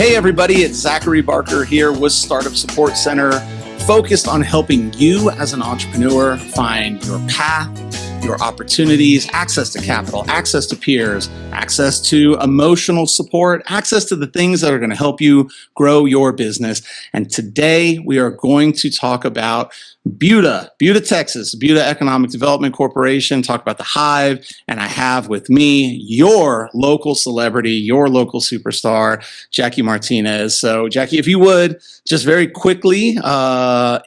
Hey everybody, it's Zachary Barker here with Startup Support Center, focused on helping you as an entrepreneur find your path, your opportunities, access to capital, access to peers, access to emotional support, access to the things that are going to help you grow your business. And today we are going to talk about Buda, Texas, Buda Economic Development Corporation, talk about the Hive, and I have with me your local celebrity, your local superstar, Jacquie Martinez. So Jacquie, if you would, just very quickly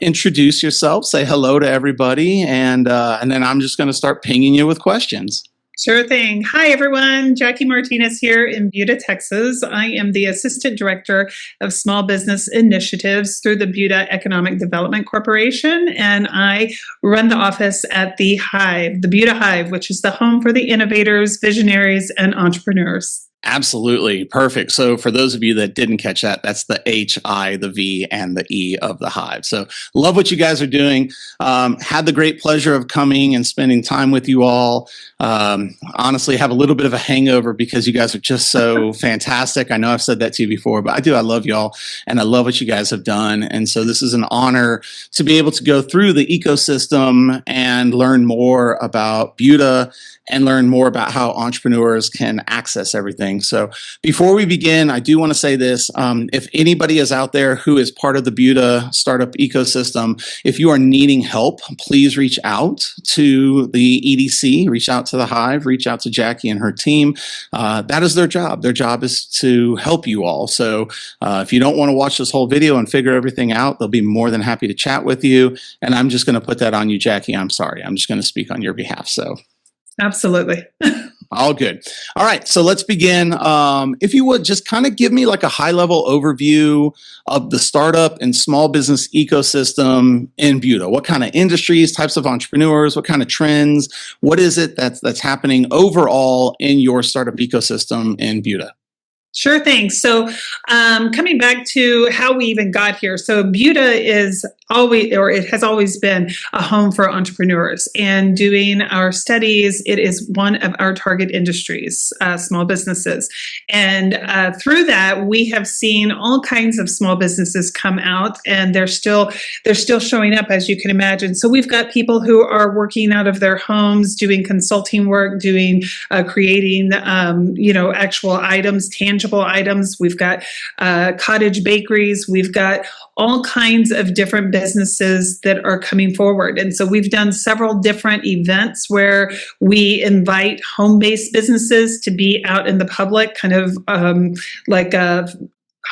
introduce yourself, say hello to everybody, and then I'm just going to start pinging you with questions. Sure thing. Hi, everyone. Jacquie Martinez here in Buda, Texas. I am the Assistant Director of Small Business Initiatives through the Buda Economic Development Corporation, and I run the office at the Hive, the Buda HIVE, which is the home for the Innovators, Visionaries, and Entrepreneurs. Absolutely. Perfect. So for those of you that didn't catch that, that's the H, I, the V, and the E of the Hive. So love what you guys are doing. Had the great pleasure of coming and spending time with you all. Honestly, have a little bit of a hangover because you guys are just so fantastic. I know I've said that to you before, but I do. I love y'all and I love what you guys have done. And so this is an honor to be able to go through the ecosystem and learn more about Buda and learn more about how entrepreneurs can access everything. So before we begin, I do want to say this. If anybody is out there who is part of the Buda startup ecosystem, if you are needing help, please reach out to the EDC, reach out to the Hive, reach out to Jacquie and her team. That is their job. Their job is to help you all. So if you don't want to watch this whole video and figure everything out, they'll be more than happy to chat with you. And I'm just going to put that on you, Jacquie. I'm sorry. I'm just going to speak on your behalf. So. Absolutely. All good. All right, so let's begin. If you would just kind of give me like a high-level overview of the startup and small business ecosystem in Buda. What kind of industries, types of entrepreneurs, what kind of trends? What is it that's happening overall in your startup ecosystem in Buda? Sure thing. So coming back to how we even got here. So Buda is always, or it has always been a home for entrepreneurs. And doing our studies, it is one of our target industries, small businesses. And through that, we have seen all kinds of small businesses come out, and they're still showing up, as you can imagine. So we've got people who are working out of their homes, doing consulting work, doing creating, actual items, tangible items. We've got cottage bakeries. We've got all kinds of different businesses that are coming forward. And so we've done several different events where we invite home-based businesses to be out in the public, kind of like a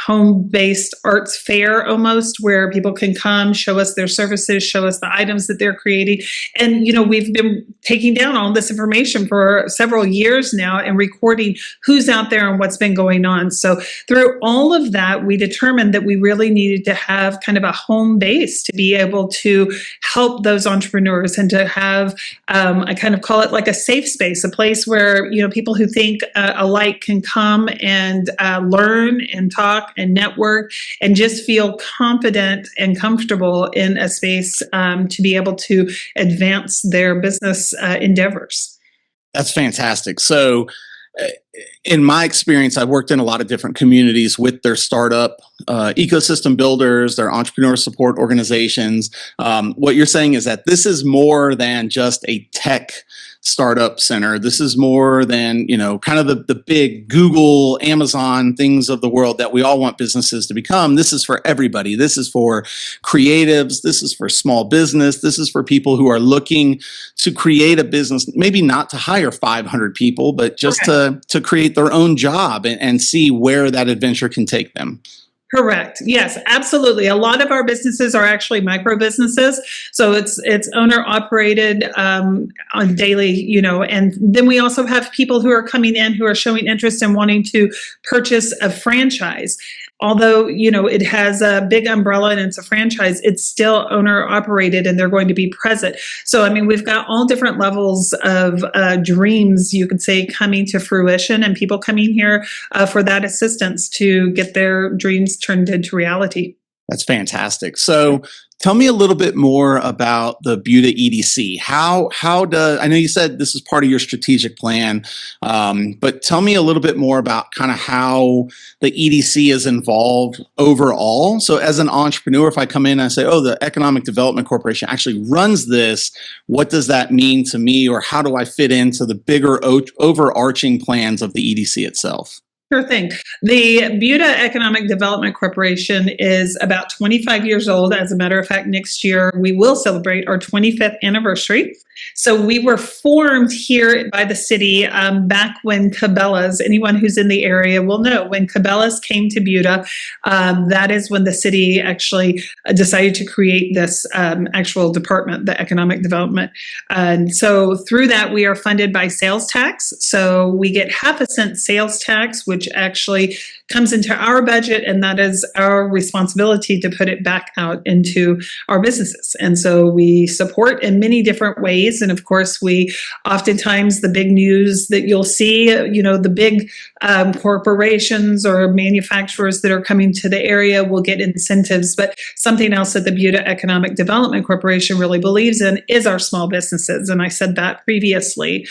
home-based arts fair almost, where people can come, show us their services, show us the items that they're creating. And, we've been taking down all this information for several years now and recording who's out there and what's been going on. So through all of that, we determined that we really needed to have kind of a home base to be able to help those entrepreneurs and to have, I kind of call it like a safe space, a place where, people who think alike can come and learn and talk and network and just feel confident and comfortable in a space to be able to advance their business endeavors. That's fantastic. So in my experience, I've worked in a lot of different communities with their startup ecosystem builders, their entrepreneur support organizations. What you're saying is that this is more than just a tech startup center. This is more than, kind of the big Google, Amazon things of the world that we all want businesses to become. This is for everybody. This is for creatives. This is for small business. This is for people who are looking to create a business, maybe not to hire 500 people, but just to create their own job and see where that adventure can take them. Correct. Yes, absolutely. A lot of our businesses are actually micro businesses. So it's owner operated on daily, and then we also have people who are coming in who are showing interest in wanting to purchase a franchise. Although, it has a big umbrella and it's a franchise, it's still owner operated and they're going to be present. So, we've got all different levels of dreams, you could say, coming to fruition and people coming here for that assistance to get their dreams turned into reality. That's fantastic. So tell me a little bit more about the Buda EDC. How does, I know you said this is part of your strategic plan, but tell me a little bit more about kind of how the EDC is involved overall. So as an entrepreneur, if I come in and I say, oh, the Economic Development Corporation actually runs this, what does that mean to me, or how do I fit into the bigger overarching plans of the EDC itself? Sure thing. The Buda Economic Development Corporation is about 25 years old. As a matter of fact, next year we will celebrate our 25th anniversary. So we were formed here by the city back when Cabela's, anyone who's in the area will know, when Cabela's came to Buda, that is when the city actually decided to create this actual department, the Economic Development. And so through that, we are funded by sales tax. So we get 0.5 cent sales tax, which actually comes into our budget, and that is our responsibility to put it back out into our businesses. And so we support in many different ways. And of course, we oftentimes, the big news that you'll see, the big corporations or manufacturers that are coming to the area will get incentives. But something else that the Buda Economic Development Corporation really believes in is our small businesses. And I said that previously.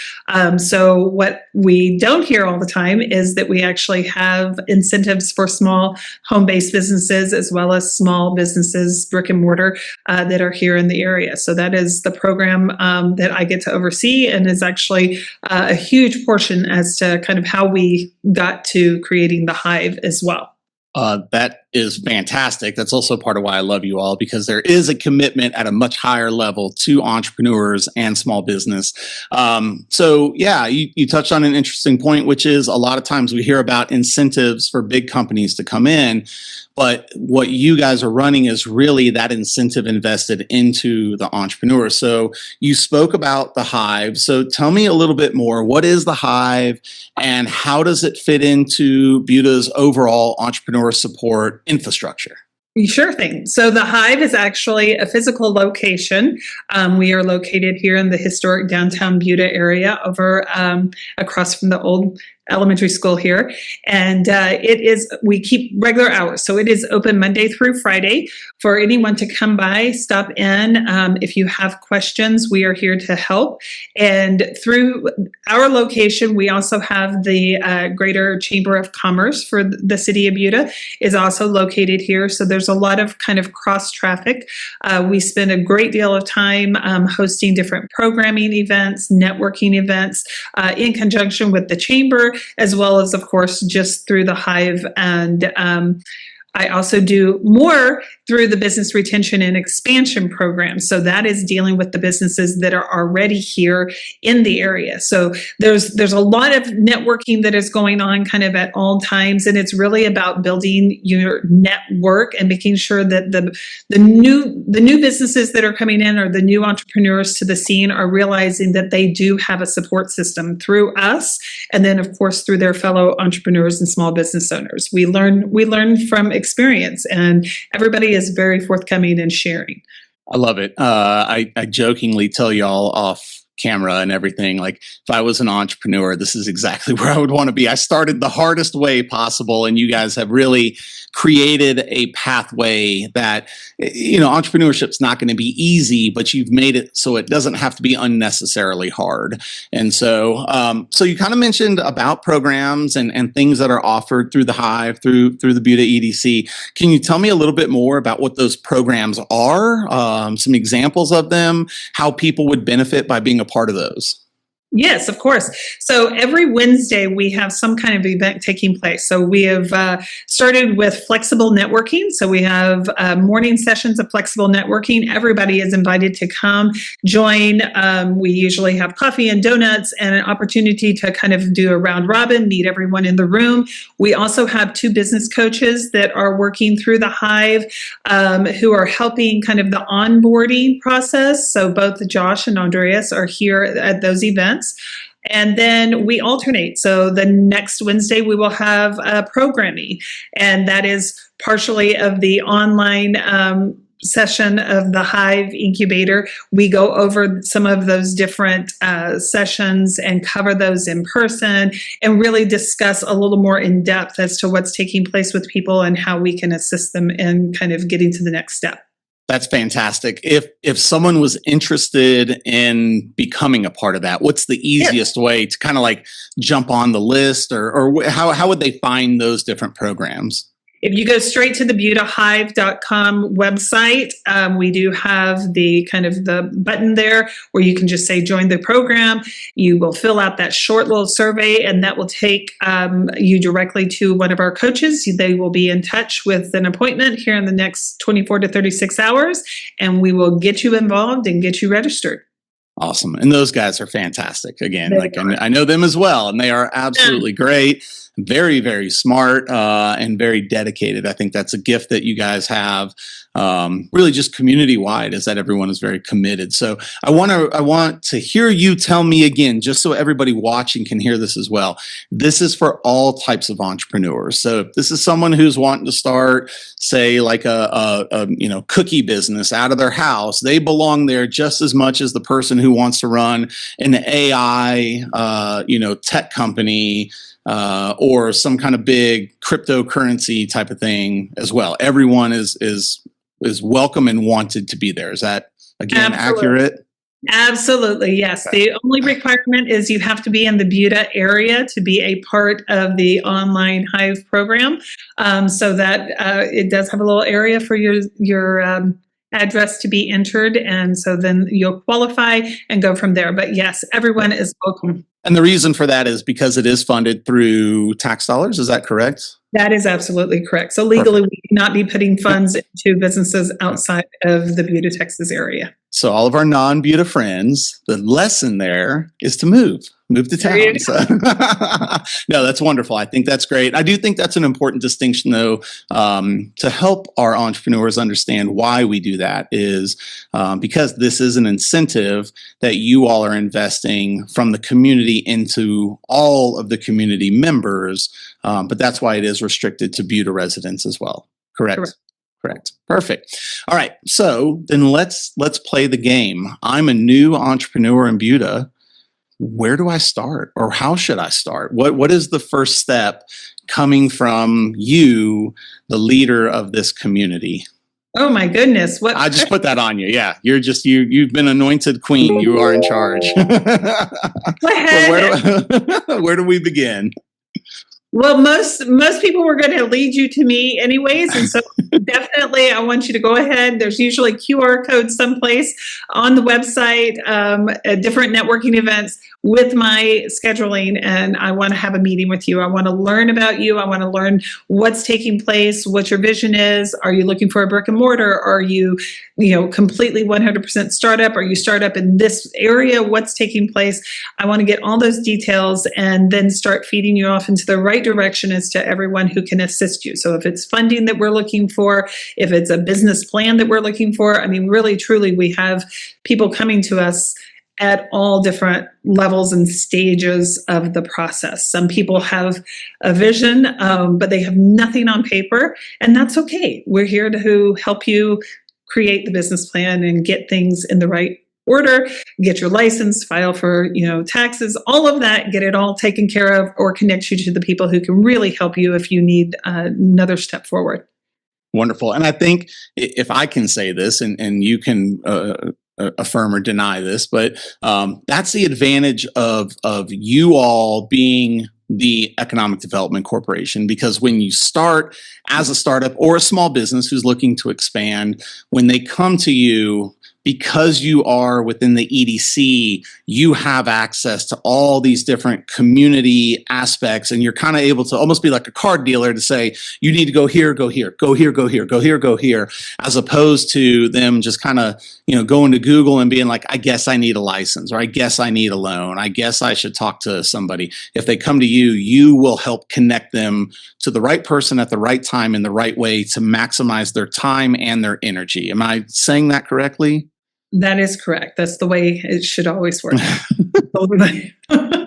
So what we don't hear all the time is that we actually have incentives for small home-based businesses as well as small businesses, brick and mortar, that are here in the area. So that is the program that I get to oversee, and is actually a huge portion as to kind of how we got to creating the Hive as well. That is fantastic. That's also part of why I love you all, because there is a commitment at a much higher level to entrepreneurs and small business. So yeah, you touched on an interesting point, which is a lot of times we hear about incentives for big companies to come in, but what you guys are running is really that incentive invested into the entrepreneur. So you spoke about the Hive. So tell me a little bit more. What is the Hive, and how does it fit into Buda's overall entrepreneur support infrastructure? Sure thing. So the Hive is actually a physical location. We are located here in the historic downtown Buda area, over across from the old elementary school here. And we keep regular hours. So it is open Monday through Friday for anyone to come by, stop in. If you have questions, we are here to help. And through our location, we also have the Greater Chamber of Commerce for the city of Buda is also located here. So there's a lot of kind of cross traffic. We spend a great deal of time hosting different programming events, networking events in conjunction with the chamber, as well as, of course, just through the Hive. And I also do more through the business retention and expansion program. So that is dealing with the businesses that are already here in the area. So there's a lot of networking that is going on kind of at all times. And it's really about building your network and making sure that the new businesses that are coming in, or the new entrepreneurs to the scene, are realizing that they do have a support system through us. And then, of course, through their fellow entrepreneurs and small business owners. We learn from experience, and everybody is very forthcoming in sharing. I love it. I jokingly tell y'all off camera and everything, like, if I was an entrepreneur, this is exactly where I would want to be. I started the hardest way possible, and you guys have really created a pathway that, entrepreneurship's not going to be easy, but you've made it so it doesn't have to be unnecessarily hard. And so, so you kind of mentioned about programs and things that are offered through the Hive, through the Buda EDC. Can you tell me a little bit more about what those programs are? Some examples of them, how people would benefit by being a part of those? Yes, of course. So every Wednesday we have some kind of event taking place. So we have started with flexible networking. So we have morning sessions of flexible networking. Everybody is invited to come join. We usually have coffee and donuts and an opportunity to kind of do a round robin, meet everyone in the room. We also have 2 business coaches that are working through the Hive who are helping kind of the onboarding process. So both Josh and Andreas are here at those events. And then we alternate. So the next Wednesday we will have programming, and that is partially of the online session of the Hive incubator, we go over some of those different sessions and cover those in person and really discuss a little more in depth as to what's taking place with people and how we can assist them in kind of getting to the next step. That's fantastic. If someone was interested in becoming a part of that, what's the easiest way to kind of like jump on the list, or how would they find those different programs? If you go straight to the budahive.com website, we do have the kind of the button there where you can just say join the program. You will fill out that short little survey, and that will take you directly to one of our coaches. They will be in touch with an appointment here in the next 24 to 36 hours, and we will get you involved and get you registered. Awesome. And those guys are fantastic. Again, I know them as well, and they are absolutely great. Very, very smart and very dedicated. I think that's a gift that you guys have, really just community-wide, is that everyone is very committed. So I want to hear you tell me again, just so everybody watching can hear this as well. This is for all types of entrepreneurs. So if this is someone who's wanting to start, say, like a cookie business out of their house, they belong there just as much as the person who wants to run an AI, tech company, or some kind of big cryptocurrency type of thing as well. Everyone is welcome and wanted to be there. Is that, again, accurate? Absolutely, yes. The only requirement is you have to be in the Buda area to be a part of the online Hive program, so that it does have a little area for your address to be entered, and so then you'll qualify and go from there. But yes, everyone is welcome. And the reason for that is because it is funded through tax dollars. Is that correct? That is absolutely correct. So legally, we cannot be putting funds into businesses outside of the Buda, Texas area. So all of our non-Buda friends, the lesson there is to move to town. So, no, that's wonderful. I think that's great. I do think that's an important distinction, though, to help our entrepreneurs understand why we do that is because this is an incentive that you all are investing from the community into all of the community members. But that's why it is restricted to Buda residents as well. Correct. Perfect. All right. So then let's play the game. I'm a new entrepreneur in Buda. Where do I start, or how should I start? What is the first step coming from you, the leader of this community? Oh my goodness. I just put that on you. Yeah. You've been anointed queen. You are in charge. Where do we begin? Well, most people were going to lead you to me anyways. And so definitely I want you to go ahead. There's usually QR codes someplace on the website at different networking events with my scheduling. And I want to have a meeting with you. I want to learn about you. I want to learn what's taking place, what your vision is. Are you looking for a brick and mortar? Are you, completely 100% startup? Are you startup in this area? What's taking place? I want to get all those details and then start feeding you off into the right direction as to everyone who can assist you. So if it's funding that we're looking for, if it's a business plan that we're looking for, really, truly, we have people coming to us at all different levels and stages of the process. Some people have a vision, but they have nothing on paper, and that's okay. We're here to help you create the business plan and get things in the right order, get your license, file for taxes, all of that, get it all taken care of, or connect you to the people who can really help you if you need another step forward. Wonderful. And I think if I can say this, and you can affirm or deny this, but that's the advantage of you all being the Economic Development Corporation, because when you start as a startup or a small business who's looking to expand, when they come to you, because you are within the EDC, you have access to all these different community aspects, and you're kind of able to almost be like a card dealer to say, you need to go here, go here, go here, go here, go here, go here, as opposed to them just kind of, going to Google and being like, I guess I need a license, or I guess I need a loan, I guess I should talk to somebody. If they come to you, you will help connect them to the right person at the right time in the right way to maximize their time and their energy. Am I saying that correctly? That is correct. That's the way it should always work.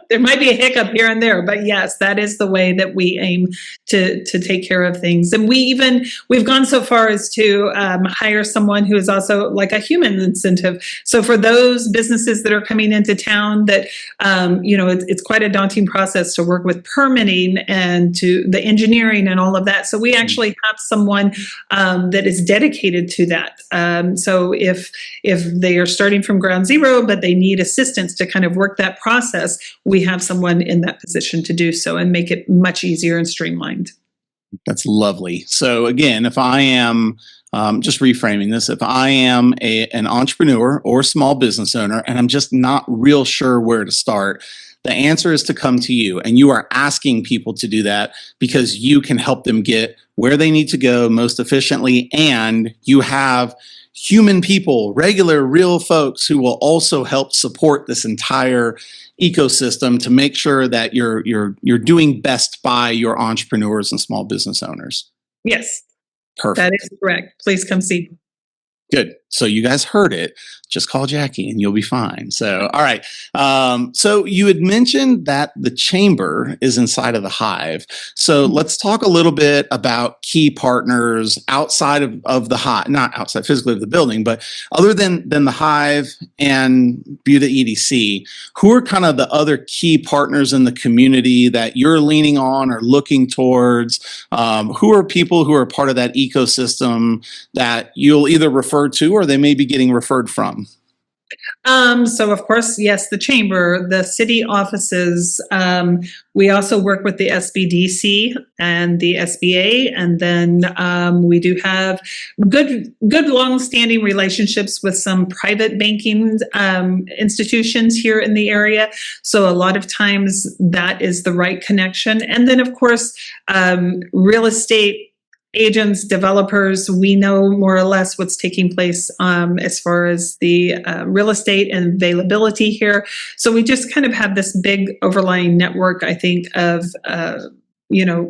There might be a hiccup here and there, but yes, that is the way that we aim to take care of things. And we've gone so far as to hire someone who is also like a human incentive. So for those businesses that are coming into town, that it's quite a daunting process to work with permitting and to the engineering and all of that. So we actually have someone that is dedicated to that. So if they are starting from ground zero, but they need assistance to kind of work that process, we have someone in that position to do so and make it much easier and streamlined. That's lovely. So again, if I am just reframing this, if I am an entrepreneur or small business owner and I'm just not real sure where to start, the answer is to come to you, and you are asking people to do that because you can help them get where they need to go most efficiently, and you have human people, regular, real folks who will also help support this entire ecosystem to make sure that you're doing best by your entrepreneurs and small business owners. Yes, Perfect. that is correct. Please come see. Good. So you guys heard it. Just call Jackie and you'll be fine. So, all right. So you had mentioned that the chamber is inside of the Hive. So let's talk a little bit about key partners outside of the Hive, not outside physically of the building, but other than the Hive and Buda EDC, who are kind of the other key partners in the community that you're leaning on or looking towards? Who are people who are part of that ecosystem that you'll either refer to or they may be getting referred from? So of course, yes, the chamber, the city offices. We also work with the SBDC and the SBA, and then we do have good, long-standing relationships with some private banking institutions here in the area. So a lot of times that is the right connection, and then of course, real estate agents, developers, we know more or less what's taking place as far as the real estate and availability here. So we just kind of have this big overlying network, I think, of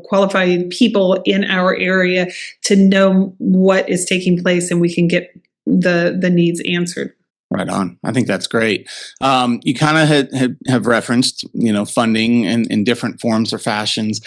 qualified people in our area to know what is taking place, and we can get the needs answered. Right on. I think that's great. You kind of have referenced, funding in different forms or fashions.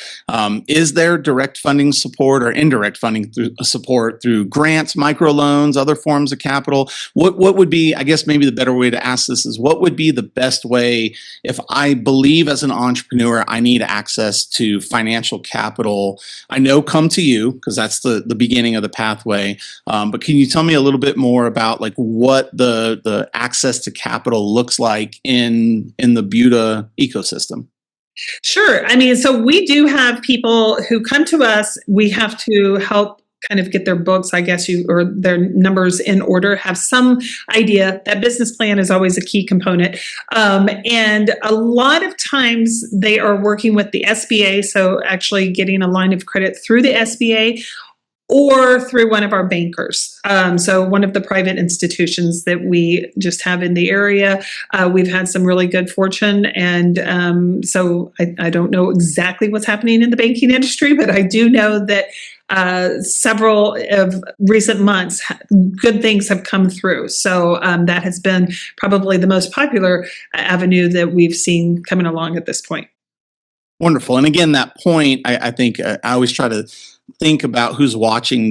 Is there direct funding support or indirect funding support through grants, microloans, other forms of capital? What would be, I guess maybe the better way to ask this is, what would be the best way if I believe as an entrepreneur I need access to financial capital? I know come to you because that's the beginning of the pathway. But can you tell me a little bit more about like what the access to capital looks like in the Buda ecosystem? Sure. I mean, so we do have people who come to us. We have to help kind of get their books, I guess, or their numbers in order, have some idea. That business plan is always a key component. And a lot of times they are working with the SBA, so actually getting a line of credit through the SBA, or through one of our bankers. So one of the private institutions that we just have in the area. We've had some really good fortune. And so I don't know exactly what's happening in the banking industry, but I do know that several of recent months, good things have come through. So that has been probably the most popular avenue that we've seen coming along at this point. Wonderful. And again, that point, I think I always try to think about who's watching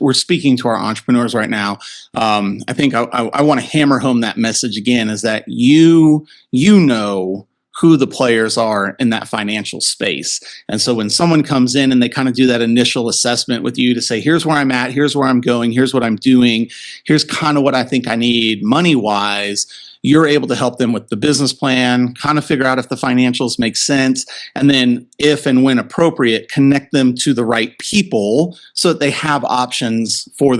we're speaking to our entrepreneurs right now. I think I want to hammer home that message again, is that you know who the players are in that financial space. And so when someone comes in and they kind of do that initial assessment with you to say, here's where I'm at, here's where I'm going, here's what I'm doing, here's kind of what I think I need money-wise, you're able to help them with the business plan, kind of figure out if the financials make sense, and then if and when appropriate, connect them to the right people so that they have options for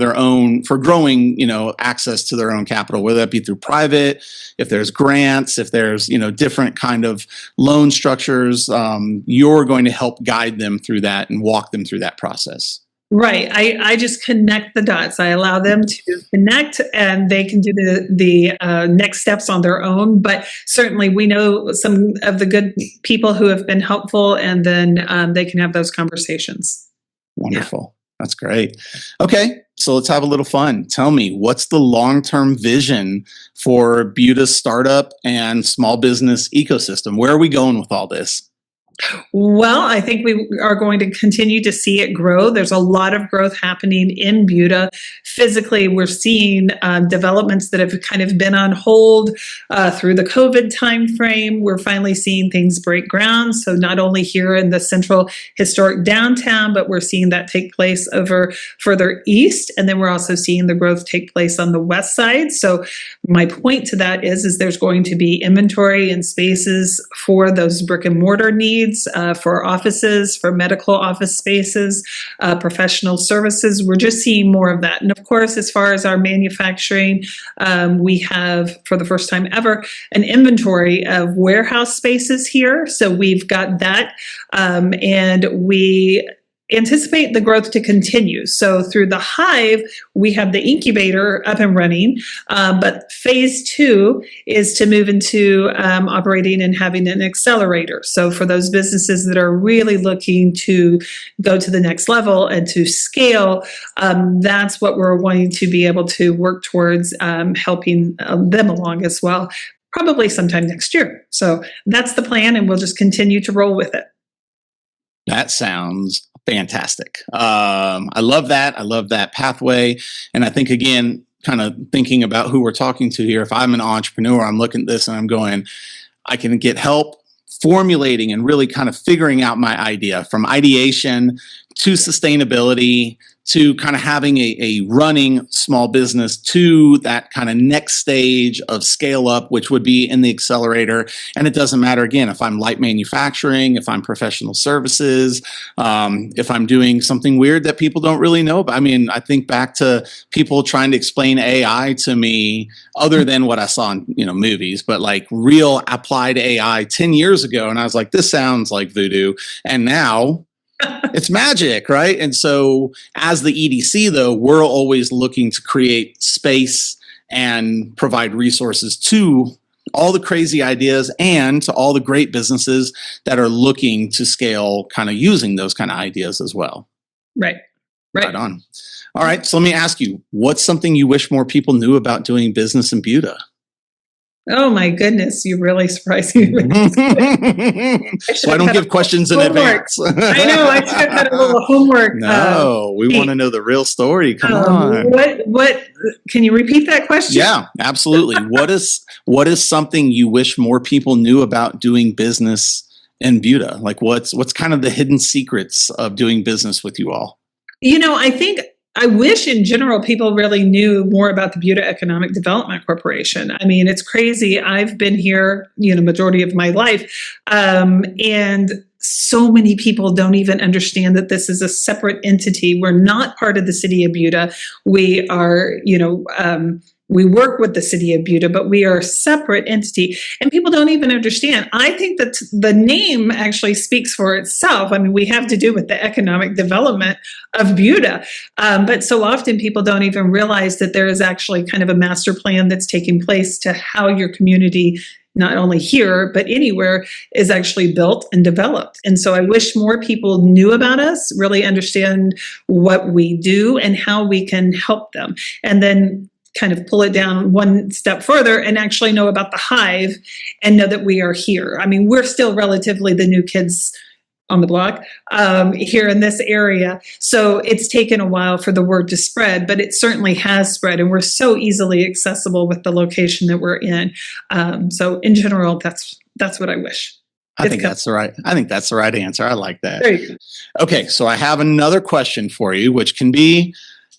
growing, access to their own capital, whether that be through private, if there's grants, if there's, different kind of loan structures, you're going to help guide them through that and walk them through that process. Right. I just connect the dots. I allow them to connect, and they can do the next steps on their own. But certainly we know some of the good people who have been helpful, and then they can have those conversations. Wonderful. Yeah. That's great. Okay. So let's have a little fun. Tell me, what's the long-term vision for Buda's startup and small business ecosystem? Where are we going with all this? Well, I think we are going to continue to see it grow. There's a lot of growth happening in Buda. Physically, we're seeing developments that have kind of been on hold through the COVID timeframe. We're finally seeing things break ground. So not only here in the central historic downtown, but we're seeing that take place over further east. And then we're also seeing the growth take place on the west side. So my point to that is there's going to be inventory and spaces for those brick and mortar needs. For offices, for medical office spaces, professional services. We're just seeing more of that. And of course, as far as our manufacturing, we have, for the first time ever, an inventory of warehouse spaces here. So we've got that. And we anticipate the growth to continue. So through the Hive, we have the incubator up and running, but phase 2 is to move into operating and having an accelerator. So for those businesses that are really looking to go to the next level and to scale, that's what we're wanting to be able to work towards helping them along as well, probably sometime next year. So that's the plan, and we'll just continue to roll with it. That sounds fantastic. I love that. I love that pathway. And I think, again, kind of thinking about who we're talking to here, if I'm an entrepreneur, I'm looking at this and I'm going, I can get help formulating and really kind of figuring out my idea, from ideation to sustainability to kind of having a running small business to that kind of next stage of scale up, which would be in the accelerator. And it doesn't matter, again, if I'm light manufacturing, if I'm professional services, if I'm doing something weird that people don't really know about. I mean, I think back to people trying to explain AI to me other than what I saw in movies, but like real applied AI 10 years ago. And I was like, this sounds like voodoo. And now it's magic, right? And so as the EDC, though, we're always looking to create space and provide resources to all the crazy ideas and to all the great businesses that are looking to scale kind of using those kind of ideas as well. Right. Right on. All right. So let me ask you, what's something you wish more people knew about doing business in Buda? Oh my goodness, you really surprised me. So I don't give questions in advance. I know, I should have had a little homework. No, we want to know the real story. Come on. What can you repeat that question? Yeah, absolutely. What is something you wish more people knew about doing business in Buda? Like what's kind of the hidden secrets of doing business with you all? I wish in general people really knew more about the Buda Economic Development Corporation. I mean, it's crazy. I've been here, majority of my life. And so many people don't even understand that this is a separate entity. We're not part of the city of Buda. We are, we work with the city of Buda, but we are a separate entity, and people don't even understand. I think that the name actually speaks for itself. I mean, we have to do with the economic development of Buda, but so often people don't even realize that there is actually kind of a master plan that's taking place to how your community, not only here, but anywhere, is actually built and developed. And so I wish more people knew about us, really understand what we do and how we can help them. And then kind of pull it down one step further and actually know about the Hive and know that we are here. I mean, we're still relatively the new kids on the block here in this area. So it's taken a while for the word to spread, but it certainly has spread, and we're so easily accessible with the location that we're in. So in general, that's what I wish. I think that's the right answer. I like that. There you go. Okay, so I have another question for you, which can be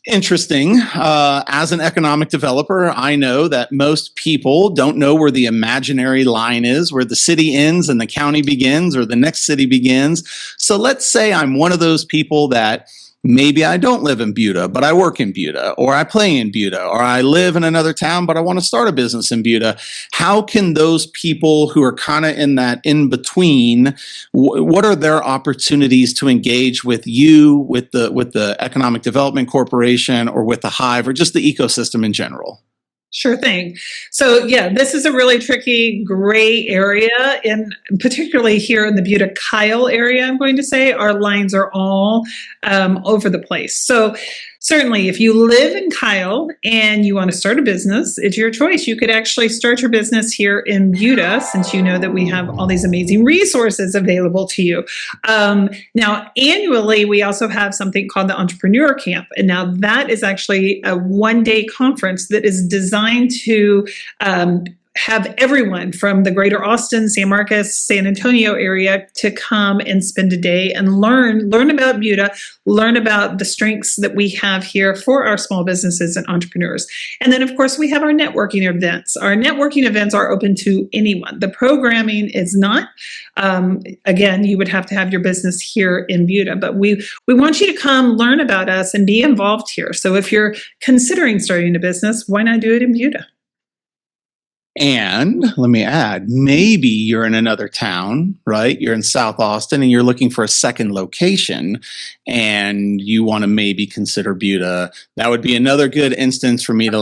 interesting. As an economic developer, I know that most people don't know where the imaginary line is, where the city ends and the county begins, or the next city begins. So let's say I'm one of those people that maybe I don't live in Buda, but I work in Buda, or I play in Buda, or I live in another town, but I want to start a business in Buda. How can those people who are kind of in that in between, what are their opportunities to engage with you, with the Economic Development Corporation, or with the Hive, or just the ecosystem in general? Sure thing. So yeah, this is a really tricky gray area, and particularly here in the Buda Kyle area, I'm going to say our lines are all over the place. So Certainly, if you live in Kyle and you want to start a business, it's your choice. You could actually start your business here in Buda, since you know that we have all these amazing resources available to you. Now, annually, we also have something called the Entrepreneur Camp. And now that is actually a one-day conference that is designed to have everyone from the greater Austin, San Marcos, San Antonio area to come and spend a day and learn about Buda, learn about the strengths that we have here for our small businesses and entrepreneurs. And then, of course, we have our networking events. Our networking events are open to anyone. The programming is not. Again, you would have to have your business here in Buda, but we want you to come learn about us and be involved here. So if you're considering starting a business, why not do it in Buda? And let me add, maybe you're in another town, right? You're in South Austin and you're looking for a second location and you want to maybe consider Buda. That would be another good instance for me to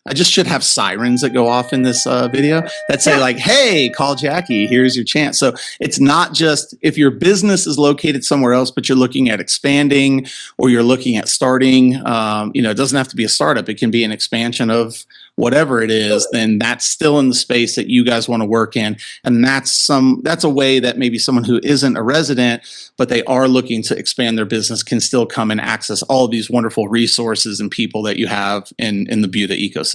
I just should have sirens that go off in this video that say hey, call Jackie, here's your chance. So it's not just if your business is located somewhere else, but you're looking at expanding or you're looking at starting, it doesn't have to be a startup. It can be an expansion of whatever it is, then that's still in the space that you guys want to work in. And that's a way that maybe someone who isn't a resident, but they are looking to expand their business can still come and access all of these wonderful resources and people that you have in the Buda ecosystem.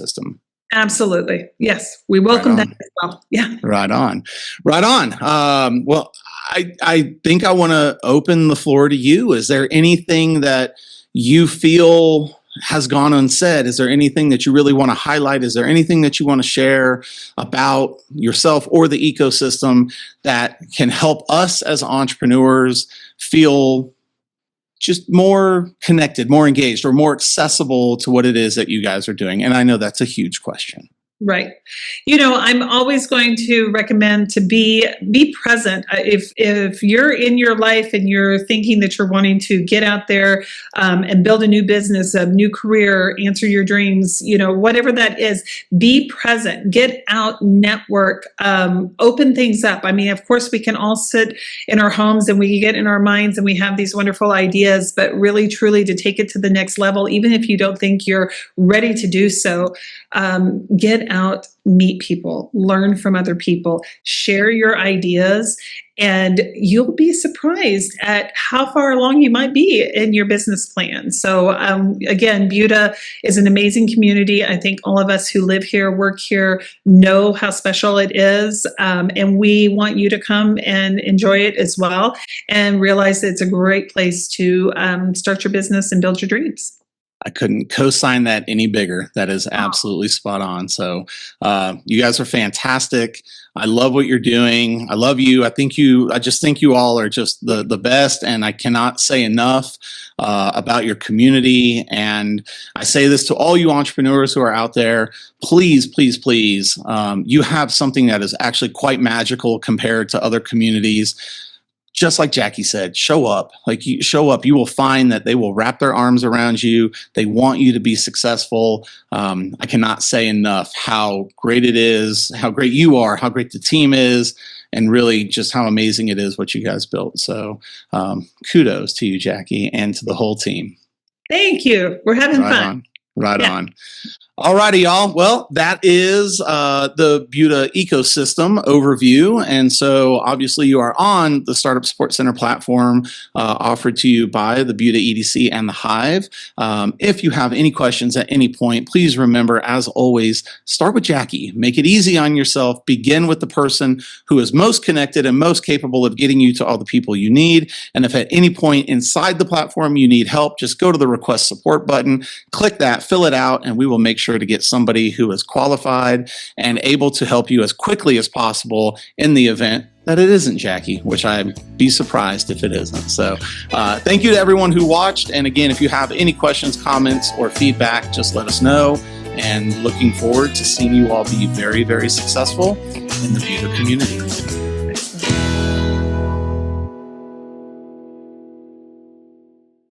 Absolutely. Yes. We welcome that as well. Yeah. Right on. Right on. Well, I think I want to open the floor to you. Is there anything that you feel has gone unsaid? Is there anything that you really want to highlight? Is there anything that you want to share about yourself or the ecosystem that can help us as entrepreneurs feel just more connected, more engaged, or more accessible to what it is that you guys are doing? And I know that's a huge question. Right. I'm always going to recommend to be present. If you're in your life and you're thinking that you're wanting to get out there and build a new business, a new career, answer your dreams, whatever that is, be present, get out, network, open things up. I mean, of course, we can all sit in our homes and we get in our minds and we have these wonderful ideas, but really, truly to take it to the next level, even if you don't think you're ready to do so, get out, meet people, learn from other people, share your ideas, and you'll be surprised at how far along you might be in your business plan. So again, Buda is an amazing community. I think all of us who live here, work here, know how special it is. And we want you to come and enjoy it as well and realize that it's a great place to start your business and build your dreams. I couldn't co-sign that any bigger. That is absolutely spot on. So you guys are fantastic. I love what you're doing. I love you. I just think you all are just the best. And I cannot say enough about your community. And I say this to all you entrepreneurs who are out there, please, please, please, you have something that is actually quite magical compared to other communities. Just like Jackie said, show up. You show up, you will find that they will wrap their arms around you. They want you to be successful. I cannot say enough how great it is, how great you are, how great the team is, and really just how amazing it is what you guys built. So kudos to you, Jackie, and to the whole team. Thank you. We're having fun. Right on. All righty, y'all. Well, that is the Buda ecosystem overview. And so obviously you are on the Startup Support Center platform offered to you by the Buda EDC and the Hive. If you have any questions at any point, please remember, as always, start with Jackie. Make it easy on yourself. Begin with the person who is most connected and most capable of getting you to all the people you need. And if at any point inside the platform you need help, just go to the Request Support button, click that, fill it out, and we will make sure to get somebody who is qualified and able to help you as quickly as possible in the event that it isn't Jackie, which I'd be surprised if it isn't. So thank you to everyone who watched. And again, if you have any questions, comments, or feedback, just let us know. And looking forward to seeing you all be very, very successful in the Buda community.